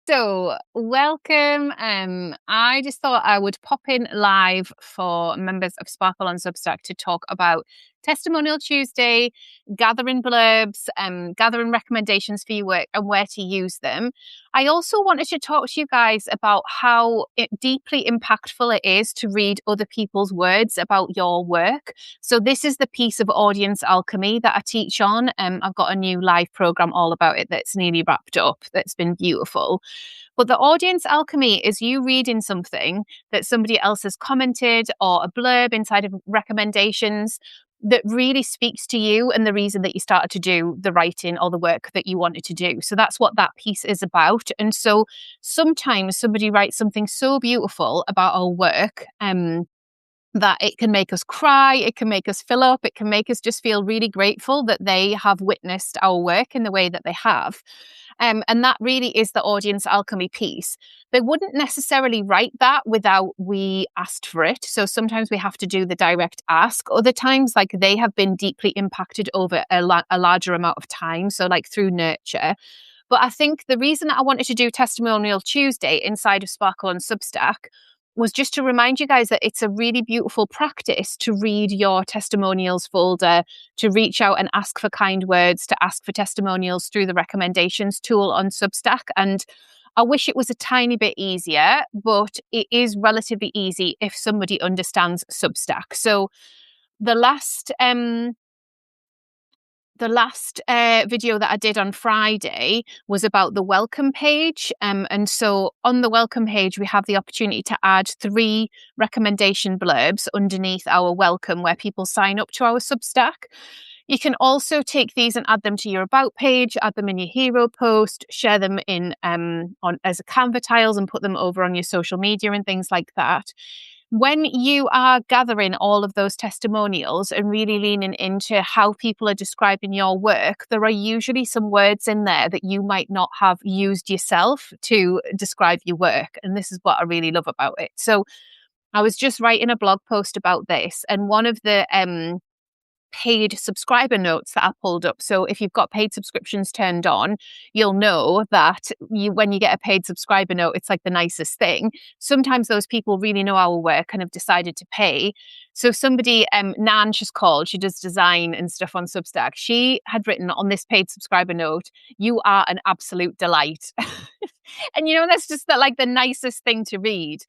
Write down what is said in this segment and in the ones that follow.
So, welcome. I just thought I would pop in live for members of Sparkle on Substack to talk about Testimonial Tuesday, gathering blurbs, gathering recommendations for your work and where to use them. I also wanted to talk to you guys about how deeply impactful it is to read other people's words about your work. So this is the piece of audience alchemy that I teach on. I've got a new live program all about it that's nearly wrapped up. That's been beautiful. But the audience alchemy is you reading something that somebody else has commented or a blurb inside of recommendations that really speaks to you and the reason that you started to do the writing or the work that you wanted to do. So that's what that piece is about. And so sometimes somebody writes something so beautiful about our work, that it can make us cry, it can make us fill up, it can make us just feel really grateful that they have witnessed our work in the way that they have. And that really is the audience alchemy piece. They wouldn't necessarily write that without we asked for it. So sometimes we have to do the direct ask. Other times, like they have been deeply impacted over a larger amount of time. So like through nurture. But I think the reason that I wanted to do Testimonial Tuesday inside of Sparkle and Substack was just to remind you guys that it's a really beautiful practice to read your testimonials folder, to reach out and ask for kind words, to ask for testimonials through the recommendations tool on Substack. And I wish it was a tiny bit easier, but it is relatively easy if somebody understands Substack. So the last video that I did on Friday was about the welcome page. And so on the welcome page, we have the opportunity to add 3 recommendation blurbs underneath our welcome where people sign up to our Substack. You can also take these and add them to your about page, add them in your hero post, share them in as a Canva tiles and put them over on your social media and things like that. When you are gathering all of those testimonials and really leaning into how people are describing your work, there are usually some words in there that you might not have used yourself to describe your work. And this is what I really love about it. So I was just writing a blog post about this, and one of the paid subscriber notes that I pulled up. So if you've got paid subscriptions turned on, you'll know that when you get a paid subscriber note, it's like the nicest thing. Sometimes those people really know our work and have decided to pay. So somebody, Nan, she's called, she does design and stuff on Substack. She had written on this paid subscriber note, "You are an absolute delight." And that's just like the nicest thing to read.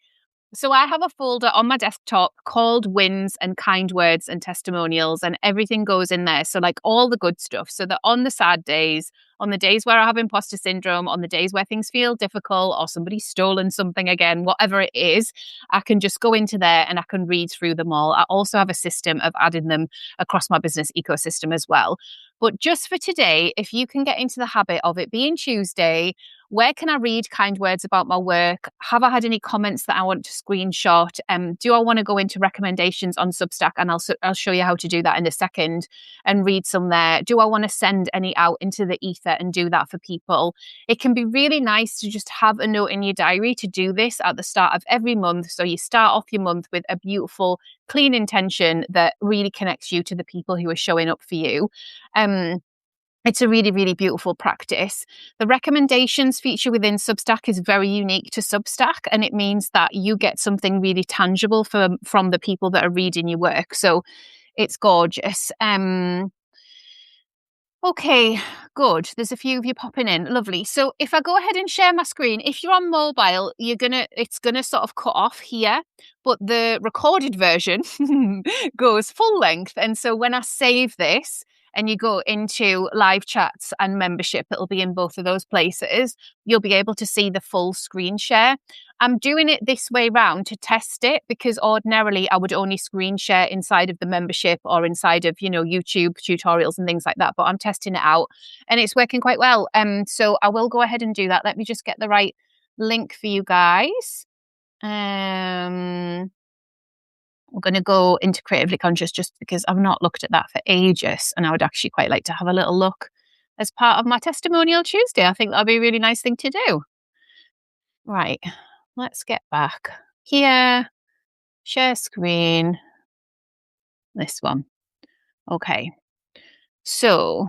So I have a folder on my desktop called wins and kind words and testimonials, and everything goes in there. So like all the good stuff. So that on the sad days, on the days where I have imposter syndrome, on the days where things feel difficult or somebody's stolen something again, whatever it is, I can just go into there and I can read through them all. I also have a system of adding them across my business ecosystem as well. But just for today, if you can get into the habit of it being Tuesday, where can I read kind words about my work? Have I had any comments that I want to screenshot? Do I want to go into recommendations on Substack? And I'll show you how to do that in a second and read some there. Do I want to send any out into the ether and do that for people? It can be really nice to just have a note in your diary to do this at the start of every month. So you start off your month with a beautiful, clean intention that really connects you to the people who are showing up for you. It's a really, really beautiful practice. The recommendations feature within Substack is very unique to Substack, and it means that you get something really tangible from the people that are reading your work. So it's gorgeous. Okay, good. There's a few of you popping in. Lovely. So if I go ahead and share my screen, if you're on mobile, it's gonna sort of cut off here, but the recorded version goes full length. And so when I save this and you go into live chats and membership, it'll be in both of those places. You'll be able to see the full screen share. I'm doing it this way round to test it because ordinarily I would only screen share inside of the membership or inside of, YouTube tutorials and things like that. But I'm testing it out and it's working quite well. So I will go ahead and do that. Let me just get the right link for you guys. We're going to go into Creatively Conscious just because I've not looked at that for ages. And I would actually quite like to have a little look as part of my Testimonial Tuesday. I think that'll be a really nice thing to do. Right. Let's get back here, share screen, this one. Okay. So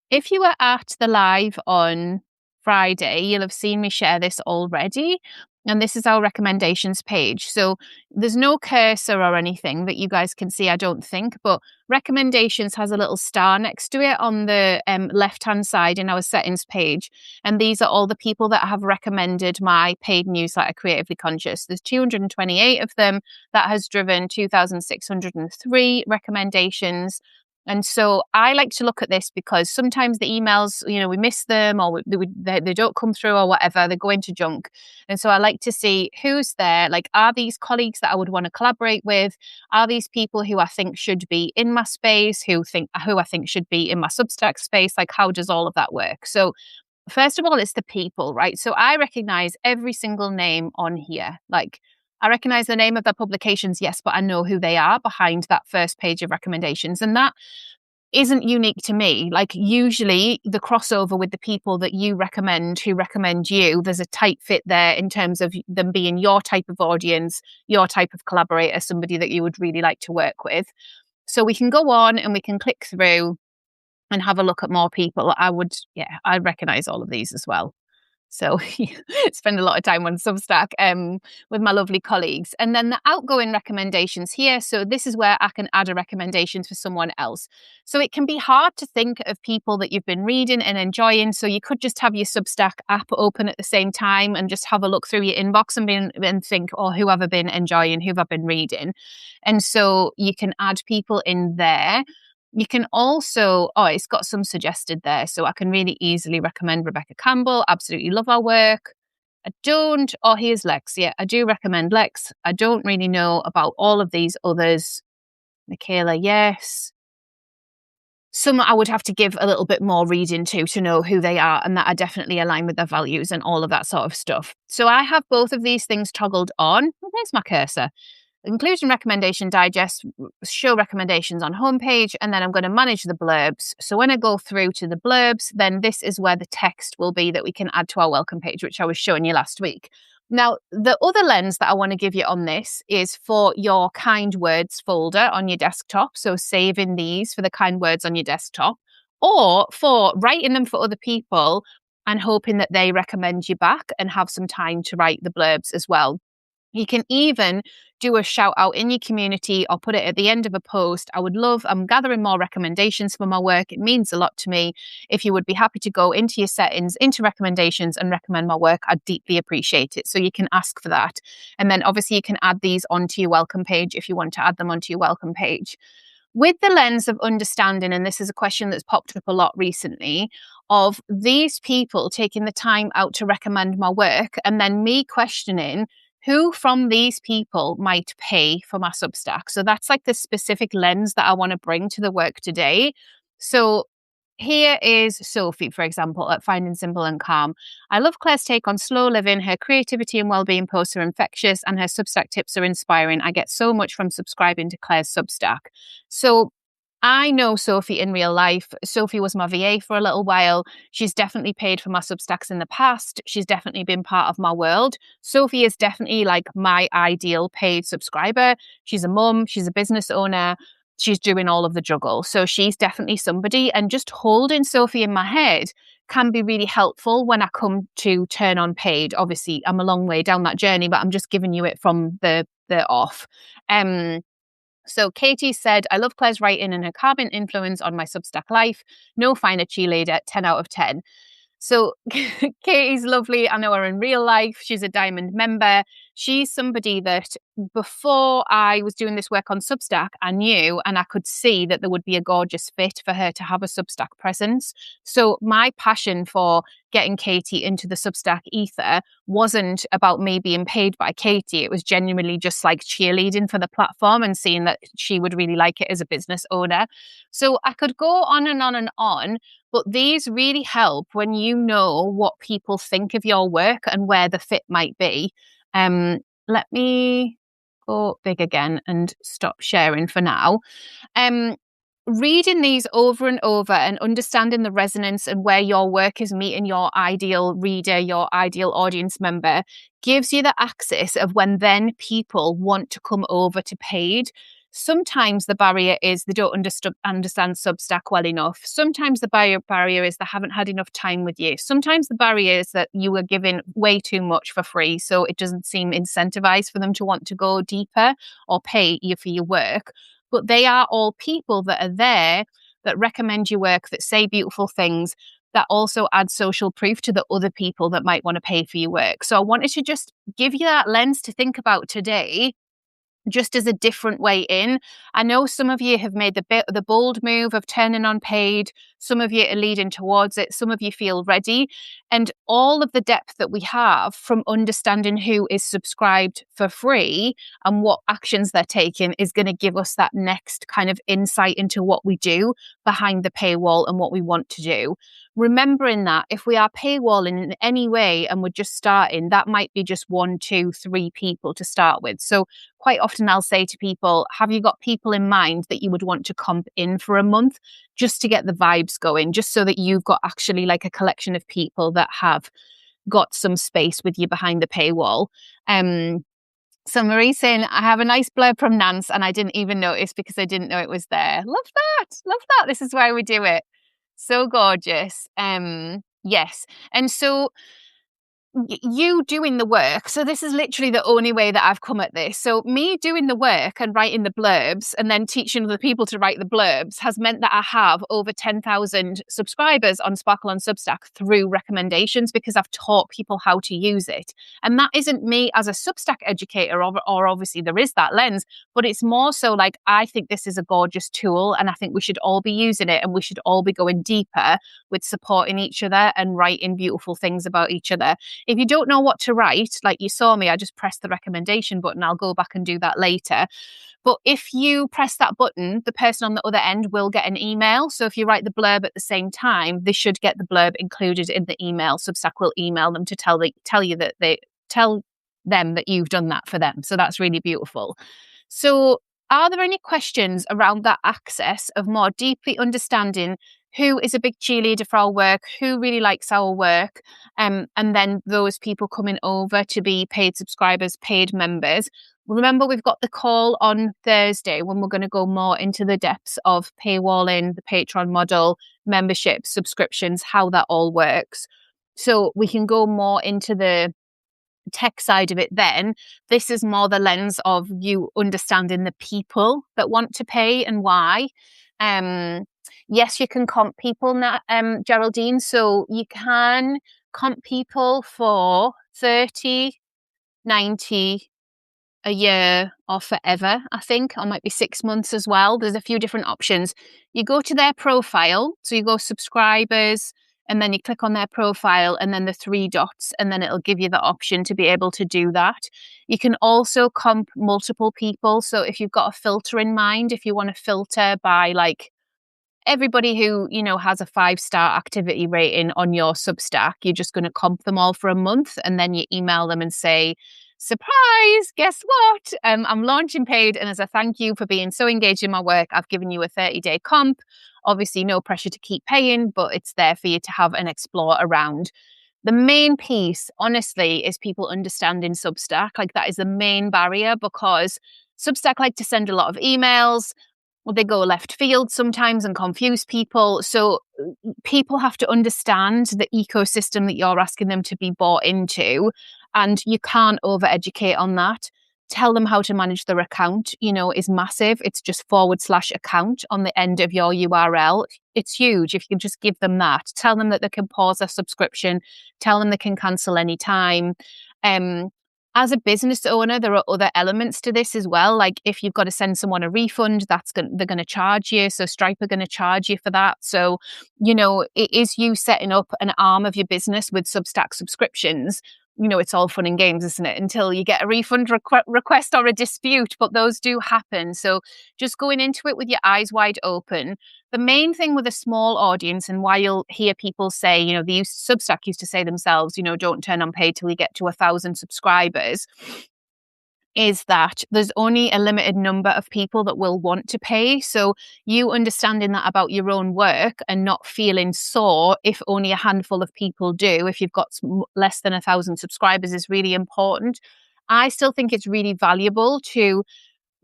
if you were at the live on Friday, you'll have seen me share this already. And this is our recommendations page. So there's no cursor or anything that you guys can see, I don't think, but recommendations has a little star next to it on the left-hand side in our settings page. And these are all the people that have recommended my paid newsletter, Creatively Conscious. There's 228 of them. That has driven 2,603 recommendations. And so I like to look at this because sometimes the emails, we miss them, or they don't come through or whatever, they go into junk. And so I like to see who's there. Like, are these colleagues that I would want to collaborate with? Are these people who I think should be in my space, who I think should be in my Substack space? Like, how does all of that work? So first of all, it's the people, right? So I recognize every single name on here. Like, I recognize the name of their publications, yes, but I know who they are behind that first page of recommendations. And that isn't unique to me. Like, usually the crossover with the people that you recommend, who recommend you, there's a tight fit there in terms of them being your type of audience, your type of collaborator, somebody that you would really like to work with. So we can go on and we can click through and have a look at more people. I recognize all of these as well. So spend a lot of time on Substack with my lovely colleagues. And then the outgoing recommendations here. So this is where I can add a recommendation for someone else. So it can be hard to think of people that you've been reading and enjoying. So you could just have your Substack app open at the same time and just have a look through your inbox and think, oh, who have I been enjoying? Who have I been reading? And so you can add people in there. You can also, it's got some suggested there. So I can really easily recommend Rebecca Campbell. Absolutely love our work. I don't, here's Lex. Yeah, I do recommend Lex. I don't really know about all of these others. Michaela, yes. Some I would have to give a little bit more reading to know who they are and that I definitely align with their values and all of that sort of stuff. So I have both of these things toggled on. There's my cursor. Inclusion recommendation digest, show recommendations on homepage, and then I'm going to manage the blurbs. So when I go through to the blurbs, then this is where the text will be that we can add to our welcome page, which I was showing you last week. Now, the other lens that I want to give you on this is for your kind words folder on your desktop. So saving these for the kind words on your desktop, or for writing them for other people and hoping that they recommend you back and have some time to write the blurbs as well. You can even do a shout out in your community or put it at the end of a post. I'm gathering more recommendations for my work. It means a lot to me. If you would be happy to go into your settings, into recommendations and recommend my work, I'd deeply appreciate it. So you can ask for that. And then obviously you can add these onto your welcome page if you want to add them onto your welcome page. With the lens of understanding, and this is a question that's popped up a lot recently, of these people taking the time out to recommend my work and then me questioning who from these people might pay for my Substack. So that's like the specific lens that I want to bring to the work today. So here is Sophie, for example, at Finding Simple and Calm. I love Claire's take on slow living. Her creativity and well-being posts are infectious and her Substack tips are inspiring. I get so much from subscribing to Claire's Substack. So I know Sophie in real life. Sophie was my VA for a little while. She's definitely paid for my Substacks in the past. She's definitely been part of my world. Sophie is definitely like my ideal paid subscriber. She's a mum. She's a business owner. She's doing all of the juggle. So she's definitely somebody. And just holding Sophie in my head can be really helpful when I come to turn on paid. Obviously, I'm a long way down that journey, but I'm just giving you it from the off. So Katie said, I love Claire's writing and her calming influence on my Substack life. No finer cheerleader, 10 out of 10. So Katie's lovely. I know her in real life. She's a Diamond member. She's somebody that before I was doing this work on Substack, I knew and I could see that there would be a gorgeous fit for her to have a Substack presence. So my passion for getting Katie into the Substack ether wasn't about me being paid by Katie. It was genuinely just like cheerleading for the platform and seeing that she would really like it as a business owner. So I could go on and on and on, but these really help when you know what people think of your work and where the fit might be. Let me go big again and stop sharing for now. Reading these over and over and understanding the resonance and where your work is meeting your ideal reader, your ideal audience member, gives you the access of when then people want to come over to paid. Sometimes the barrier is they don't understand Substack well enough. Sometimes the barrier is they haven't had enough time with you. Sometimes the barrier is that you were given way too much for free, so it doesn't seem incentivized for them to want to go deeper or pay you for your work. But they are all people that are there that recommend your work, that say beautiful things, that also add social proof to the other people that might want to pay for your work. So I wanted to just give you that lens to think about today, just as a different way in. I know some of you have made the bold move of turning on paid. Some of you are leading towards it. Some of you feel ready. And all of the depth that we have from understanding who is subscribed for free and what actions they're taking is going to give us that next kind of insight into what we do behind the paywall and what we want to do. Remembering that if we are paywalling in any way and we're just starting, that might be just 1, 2, 3 people to start with. So quite often I'll say to people, have you got people in mind that you would want to comp in for a month just to get the vibes going, just so that you've got actually like a collection of people that have got some space with you behind the paywall. So Marie's saying, I have a nice blurb from Nance and I didn't even notice because I didn't know it was there. Love that. Love that. This is why we do it. So gorgeous. Yes. And so you doing the work. So this is literally the only way that I've come at this. So me doing the work and writing the blurbs and then teaching other people to write the blurbs has meant that I have over 10,000 subscribers on Sparkle on Substack through recommendations, because I've taught people how to use it. And that isn't me as a Substack educator, or obviously there is that lens, but it's more so like, I think this is a gorgeous tool and I think we should all be using it, and we should all be going deeper with supporting each other and writing beautiful things about each other. If you don't know what to write, like you saw me, I just pressed the recommendation button. I'll go back and do that later. But if you press that button, the person on the other end will get an email. So if you write the blurb at the same time, they should get the blurb included in the email. Substack will email them to tell them that you've done that for them. So that's really beautiful. So are there any questions around that access of more deeply understanding who is a big cheerleader for our work, who really likes our work, and then those people coming over to be paid subscribers, paid members? Remember, we've got the call on Thursday when we're going to go more into the depths of paywalling, the Patreon model, memberships, subscriptions, how that all works. So we can go more into the tech side of it then. This is more the lens of you understanding the people that want to pay and why. Yes, you can comp people, Geraldine. So you can comp people for 30, 90, a year, or forever, I think, or might be 6 months as well. There's a few different options. You go to their profile. So you go subscribers, and then you click on their profile and then the 3 dots, and then it'll give you the option to be able to do that. You can also comp multiple people. So if you've got a filter in mind, if you want to filter by like everybody who, has a 5-star activity rating on your Substack, you're just going to comp them all for a month, and then you email them and say, surprise, guess what? I'm launching paid, and as a thank you for being so engaged in my work, I've given you a 30-day comp. Obviously, no pressure to keep paying, but it's there for you to have and explore around. The main piece, honestly, is people understanding Substack. Like, that is the main barrier, because Substack like to send a lot of emails. Well, they go left field sometimes and confuse people. So people have to understand the ecosystem that you're asking them to be bought into, and you can't over-educate on that. Tell them how to manage their account, is massive. It's just /account on the end of your URL. It's huge. If you can just give them that, tell them that they can pause their subscription, tell them they can cancel anytime. As a business owner, there are other elements to this as well. Like if you've got to send someone a refund, they're going to charge you. So Stripe are going to charge you for that. So, it is you setting up an arm of your business with Substack subscriptions. It's all fun and games, isn't it? Until you get a refund request or a dispute, but those do happen. So just going into it with your eyes wide open. The main thing with a small audience, and why you'll hear people say, Substack used to say themselves, don't turn on paid till you get to 1,000 subscribers, is that there's only a limited number of people that will want to pay. So you understanding that about your own work and not feeling sore if only a handful of people do, if you've got less than 1,000 subscribers, is really important. I still think it's really valuable to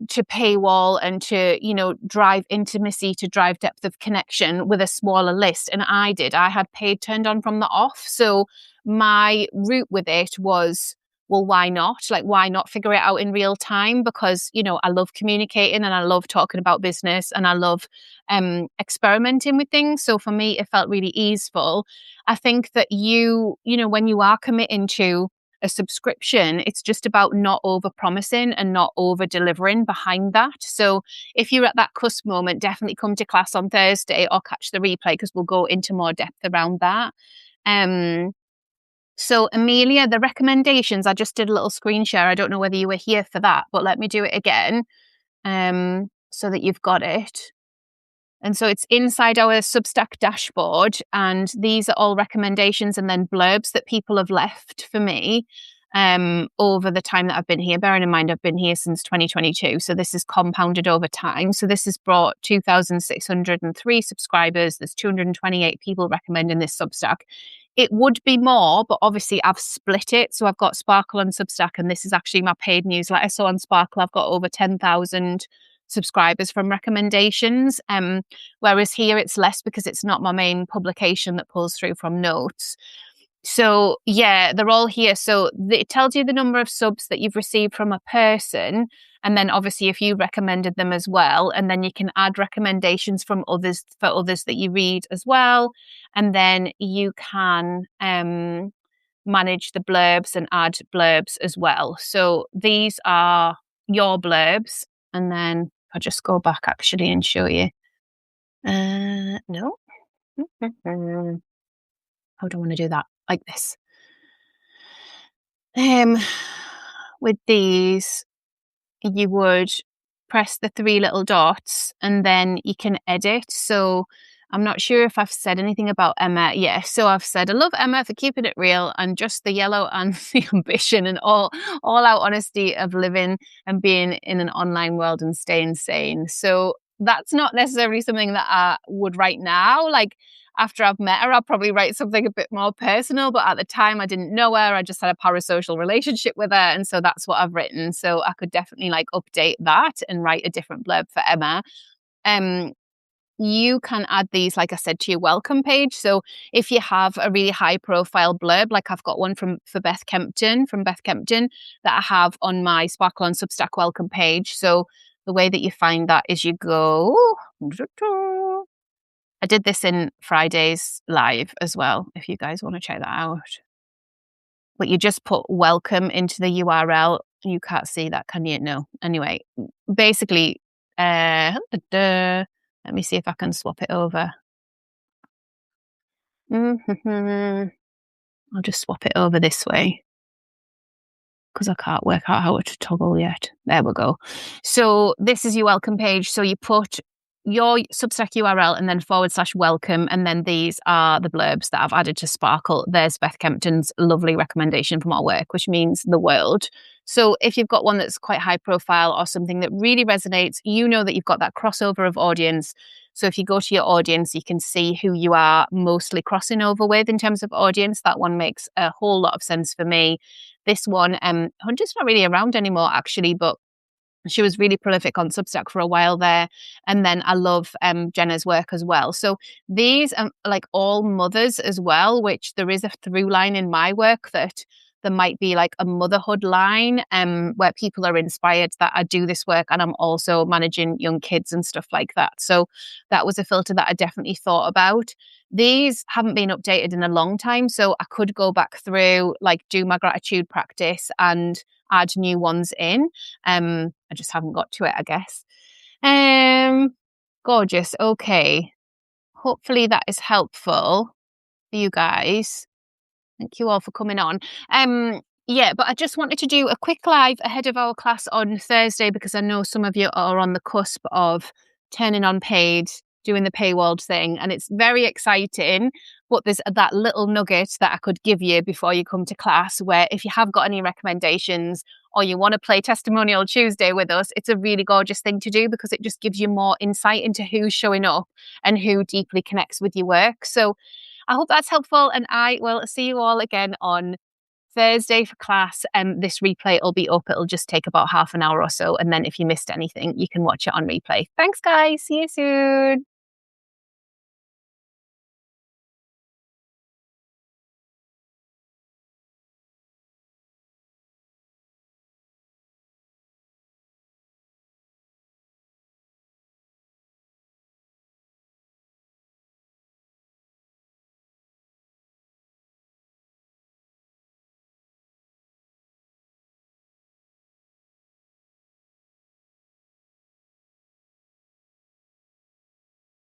to paywall and to, drive intimacy, to drive depth of connection with a smaller list. And I had paid turned on from the off. So my route with it was, well, why not? Like, why not figure it out in real time? Because, I love communicating and I love talking about business and I love experimenting with things. So for me, it felt really easeful. I think that when you are committing to a subscription, it's just about not over promising and not over delivering behind that. So if you're at that cusp moment, definitely come to class on Thursday or catch the replay, because we'll go into more depth around that. So Amelia, the recommendations, I just did a little screen share. I don't know whether you were here for that, but let me do it again so that you've got it. And so it's inside our Substack dashboard, and these are all recommendations and then blurbs that people have left for me over the time that I've been here. Bearing in mind, I've been here since 2022, so this is compounded over time. So this has brought 2,603 subscribers. There's 228 people recommending this Substack. It would be more, but obviously I've split it. So I've got Sparkle on Substack, and this is actually my paid newsletter. So on Sparkle, I've got over 10,000 subscribers from recommendations. Whereas here it's less because it's not my main publication that pulls through from notes. So yeah, they're all here. So it tells you the number of subs that you've received from a person. And then obviously if you recommended them as well, and then you can add recommendations from others for others that you read as well. And then you can manage the blurbs and add blurbs as well. So these are your blurbs. And then I'll just go back actually and show you. No. I don't want to do that like this. With these, you would press the three little dots and then you can edit. So I'm not sure if I've said anything about Emma. Yeah, so I've said I love Emma for keeping it real and just the yellow and the ambition and all out honesty of living and being in an online world and staying sane. So that's not necessarily something that I would write now. Like after I've met her, I'll probably write something a bit more personal. But at the time, I didn't know her. I just had a parasocial relationship with her. And so that's what I've written. So I could definitely update that and write a different blurb for Emma. You can add these, like I said, to your welcome page. So if you have a really high profile blurb, like I've got one from Beth Kempton, that I have on my Sparkle on Substack welcome page. So the way that you find that is you go, I did this in Friday's live as well, if you guys want to check that out. But you just put welcome into the URL. You can't see that, can you? No. Anyway, basically, let me see if I can swap it over. I'll just swap it over this way because I can't work out how to toggle yet. There we go. So this is your welcome page. So you put your Substack URL and then /welcome. And then these are the blurbs that I've added to Sparkle. There's Beth Kempton's lovely recommendation from our work, which means the world. So if you've got one that's quite high profile or something that really resonates, you know that you've got that crossover of audience. So if you go to your audience, you can see who you are mostly crossing over with in terms of audience. That one makes a whole lot of sense for me. This one, Hunter's not really around anymore, actually, but she was really prolific on Substack for a while there. And then I love Jenna's work as well. So these are all mothers as well, which there is a through line in my work that there might be a motherhood line where people are inspired that I do this work and I'm also managing young kids and stuff like that. So that was a filter that I definitely thought about. These haven't been updated in a long time. So I could go back through, do my gratitude practice and add new ones in. I just haven't got to it, I guess. Gorgeous. Okay. Hopefully that is helpful for you guys. Thank you all for coming on. But I just wanted to do a quick live ahead of our class on Thursday because I know some of you are on the cusp of turning on paid, doing the paywalled thing, and it's very exciting. But there's that little nugget that I could give you before you come to class where if you have got any recommendations or you want to play Testimonial Tuesday with us, it's a really gorgeous thing to do because it just gives you more insight into who's showing up and who deeply connects with your work. So I hope that's helpful, and I will see you all again on Thursday for class. This replay will be up. It'll just take about half an hour or so. And then if you missed anything, you can watch it on replay. Thanks, guys. See you soon.